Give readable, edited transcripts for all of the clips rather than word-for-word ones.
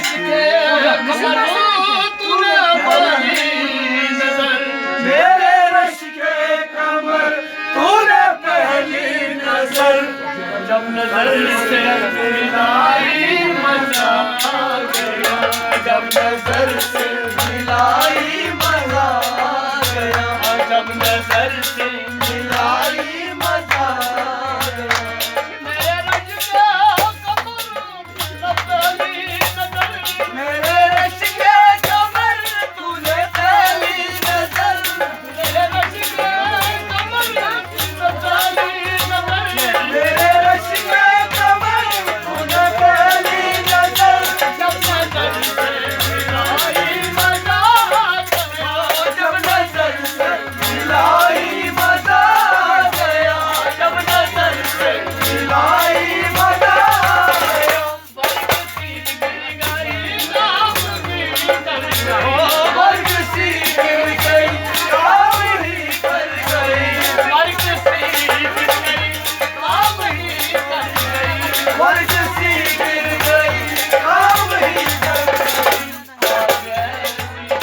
Rush के कमर तूने पहली नजर, मेरे रश के कमर तूने पहली नजर, जब नजर से मिलाई मजा आ गया, जब नजर से मिलाई मजा आ गया, जब नजर से मिलाई मजा आ गया। मेरे रश के कमर पहली नजर, मेरे रश के कमर तूने पहली नजर, मेरे रश के कमर पहली नजर, मेरे रश के कमर तूने पहली नजर, जब नजर से मिलाई मजा आ गया, जब नजर से मिलाई मजा आ गया, जब नजर से मिलाई मजा आ गया। बरकती गिर गई नाम भी कर गई, वर्ग सी गिर गई, काम ही कर गई, बरकती गिर गई काम ही कर गई, वर्ग सी गिर गई, काम ही कर गई।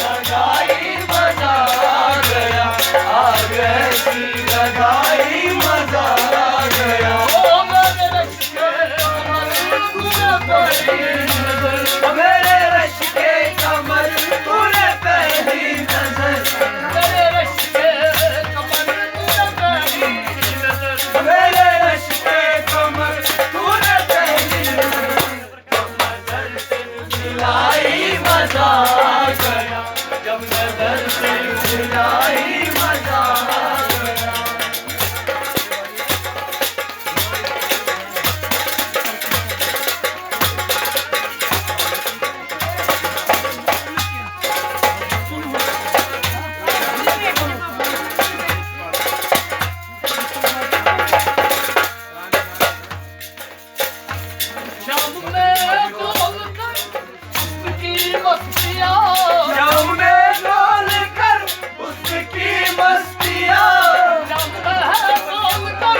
लगाई मजा आ गया, आ गई लगाई मजा आ गया। ओ मेरे रश के कमर तूने पहली नजर, मेरे रश के कमर तूने पहली नजर, मेरे रश के कमर तूने पहली नजर, मेरे रश के कमर तूने पहली नजर, मिलाई मजा आ गया, जब नजर से मिलाई मजा आ गया। शाम में बोलकर उसकी मस्तियाँ, शाम में डोल कर उसकी मस्तियाँ, शाम में बोलकर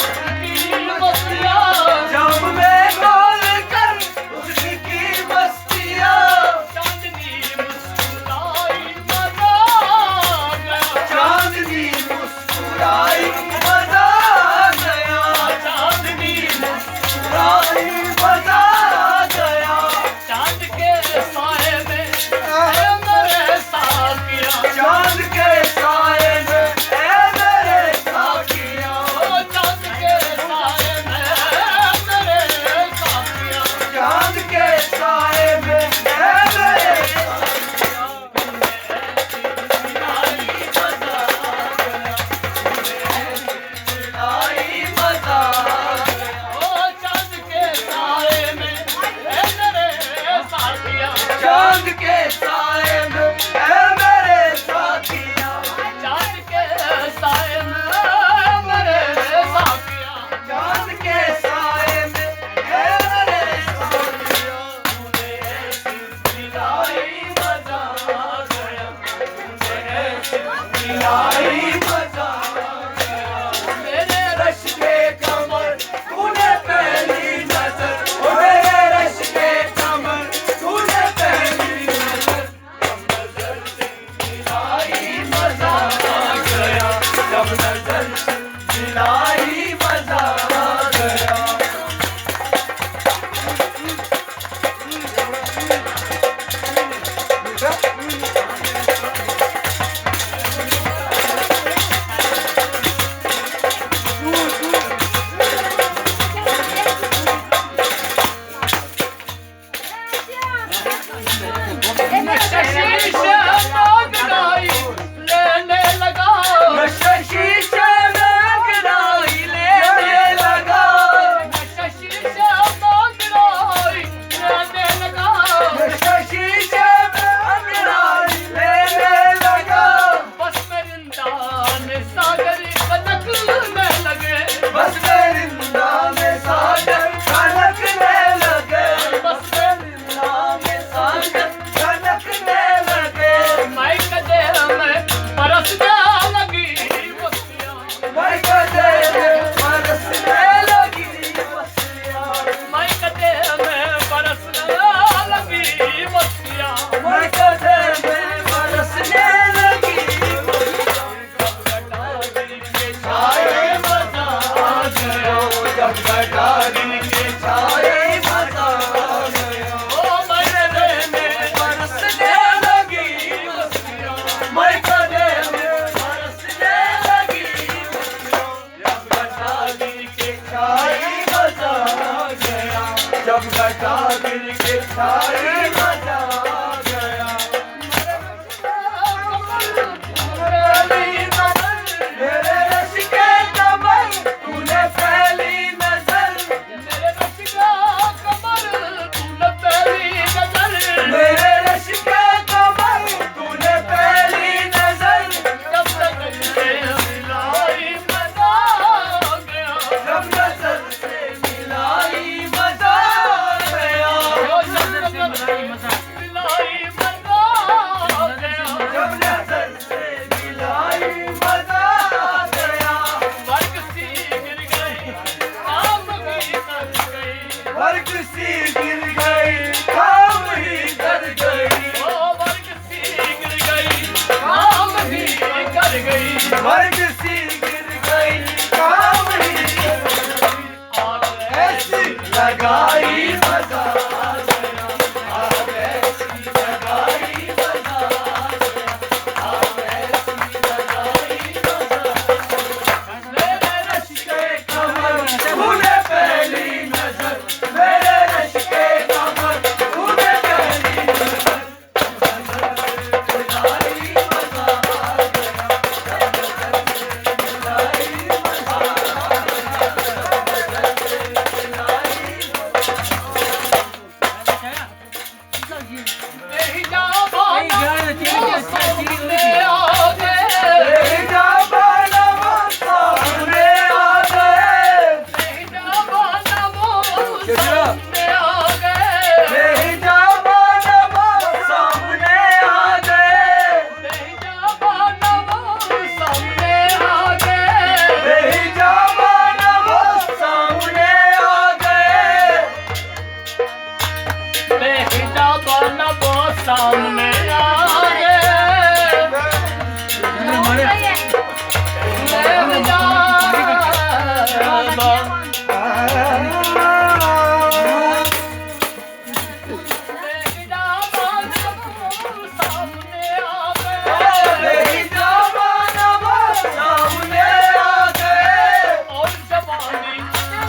उसकी मस्तियाँ, शाम में डोल कर उसकी मस्तियाँ, चांदनी मुस्कुराई मजा आ गया, चांदनी मुस्कुराई मजा आ गया, चांदनी मुस्कुराई मजा आ गया। चांद के साए में ऐ मेरे साकिया, चांद के साए में ऐ मेरे साकिया, ओ चांद के साए में ऐ मेरे साकिया, चांद के साए में ऐ मेरे साकिया। मिलाई मजा आ गया, मिलाई मजा आ गया, ओ चांद के साए में ऐ मेरे साकिया, चांद के साए में ऐ मेरे साकिया, चांद के साए में ऐ मेरे साकिया, चांद के साए में ऐ मेरे साकिया। मिलाई मजा आ गया, मिलाई मजा आ गया। मेरे रश के कमर तूने पहली नजर, ओ मेरे रश के कमर तूने पहली नजर, जब नजर से मिलाई मजा आ गया, जब नजर से मिलाई मजा आ गया। शीशे मांगनाई लेने लगा, नशा शीशे में अंगड़ाई लेने लगा, नशा शीशे मांगनाई लेने लगा, नशा शीशे में अंगड़ाई लेने लगा। बस परिंदा ने सागर कनकने लगे, बस परिंदा में सागर खनकने लगे, बस परिंदा में सागर खनकने लगे। मैं गिर के भाई मजा आ गया। मेरे रश के कमर तूने पहली नजर, मेरे रश का कमर तूने पहली नजर, मेरे रश के कमर तूने पहली नजर, जब तक से मिलाई मजा आ गया, जब नजर से मिलाई मजा आ गया, मिलाई मजा आ गया, जब नजर से मिलाई मजा आ गया। वर्ग सी गिर गई काम ही कर गई, वर्ग सी गिर गई काम ही कर गई, ओ वर्ग सी गिर गई काम ही कर गई, वर्ग सी गिर गई काम ही कर गई। और ऐसी लगाई मजा आ गया, आग ऐसी लगाई मजा आ गया, आग ऐसी लगाई मजा आ गया। मेरे रश के कमर तूने पहली नजर, मेरे रश के कमर तूने पहली नजर, लगाई मजा आ गया, लगाई मजा आ नहीं जा पाना सामने आ गए, नहीं जा पाना वो सामने आ गए, नहीं जा पाना वो सामने आ गए, नहीं जा पाना वो सामने आ गए, नहीं जा पाना वो सामने आ गए, नहीं जा पाना वो सामने आ गए। नहीं जा पाना वो सामने आ गए, नहीं जा नहीं जा पाना वो सामने आ गए, नहीं जा पाना वो सामने आ गए, और जवानी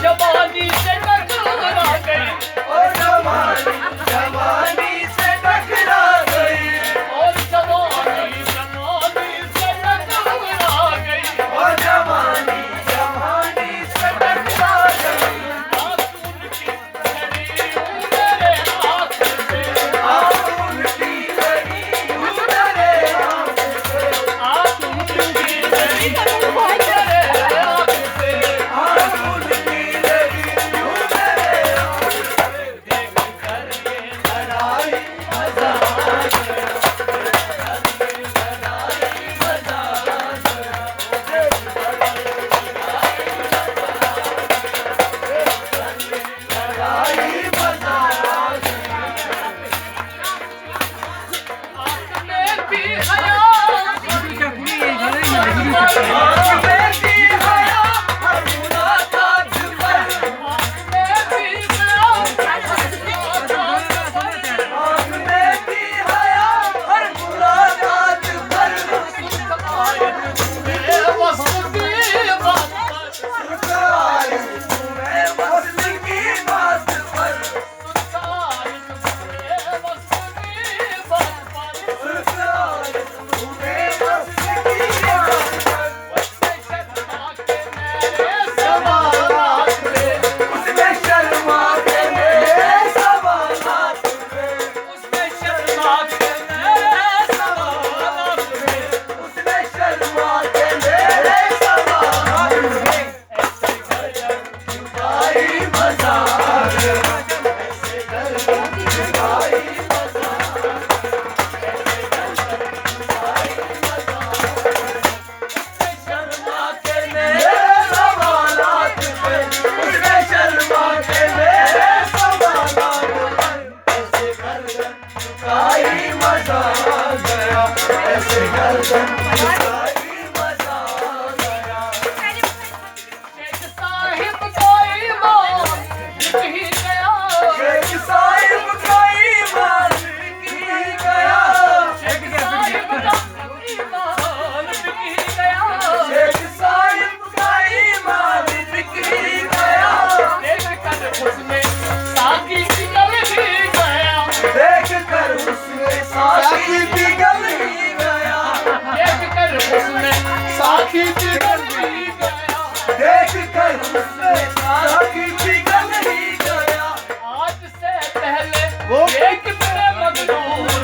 जवानी से टकरा गई, और जवानी जवानी से टकरा गई, और जवानी जवानी से टकरा गई, और जवानी जवानी से टकरा गई। आतून की लड़ी मेरे हाथ से, आतुन की लड़ी आतून की लड़ी मेरे हाथ से, आतुन की लड़ी मेरे हाथ से, देख कर ये लड़ाई मजा आ गया, लड़ाई मजा आ गया, लड़ाई मजा आ गया। आपने भी हया आँख में की हया हर मुलाकात पर, आपने भी हया आँख में की हया हर मुलाकात पर, सुखाए तुम्हें वक्त की बात पर, सुखाए तुम्हें वक्त की बात पर, उसमें शर्मा के मेरे सवालात पे, उसमें शर्मा के मेरे सवालात पे, उसमें शर्मा के मेरे सवालात पे, जुदाई मजा आ गया, ऐसे कर जुदाई मजा आ गया, शर्मा के मेरे सवालात पे, उसमें शर्मा के मेरे सवालात पे, ऐसे कर जुदाई मजा आ गया, ऐसे कर जुदाई मजा आ गया। साहिब कोई बात नहीं गया, शेख साहिब का ईमान बिक गया, साहिब का ईमान बिक गया, शेख साहिब का ईमान बिक गया, देख कर उसमें साकी की गल भी ये कितने मजनू